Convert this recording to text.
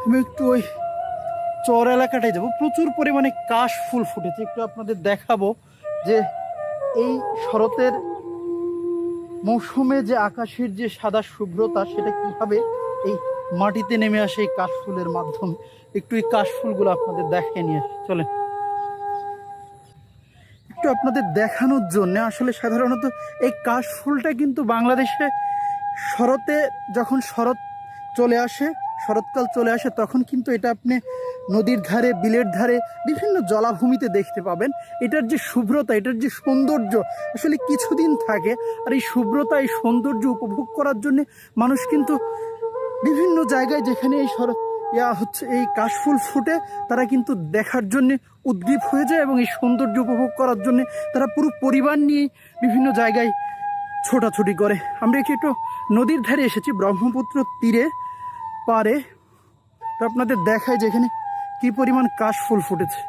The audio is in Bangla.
আমি একটু ওই চর এলাকাটায় যাবো। প্রচুর পরিমাণে কাশ ফুল ফুটেছে, একটু আপনাদের দেখাবো যে এই শরতের মৌসুমে যে আকাশের যে সাদা শুভ্রতা সেটা কিভাবে এই মাটিতে নেমে আসে এই কাশফুলের মাধ্যমে। একটু এই কাশফুলগুলো আপনাদের দেখিয়ে নিয়ে আসি, চলেন। একটু আপনাদের দেখানোর জন্য আসলে সাধারণত এই কাশফুলটা কিন্তু বাংলাদেশে শরতে, যখন শরৎ চলে আসে, শরৎকাল চলে আসে, তখন কিন্তু এটা আপনি নদীর ধারে, বিলের ধারে, বিভিন্ন জলাভূমিতে দেখতে পাবেন। এটার যে শুভ্রতা, এটার যে সৌন্দর্য আসলে কিছুদিন থাকে। আর এই শুভ্রতা, এই সৌন্দর্য উপভোগ করার জন্য মানুষ কিন্তু বিভিন্ন জায়গায়, যেখানে এই এই কাশফুল ফুটে, তারা কিন্তু দেখার জন্য উদ্গ্রীব হয়ে যায় এবং এই সৌন্দর্য উপভোগ করার জন্য তারা পুরো পরিবার নিয়ে বিভিন্ন জায়গায় ছোটাছুটি করে। আমরা একটু নদীর ধারে এসেছি, ব্রহ্মপুত্র তীরে পারে, তো আপনাদের দেখায় যেখানে কি পরিমাণ কাশফুল ফুটেছে।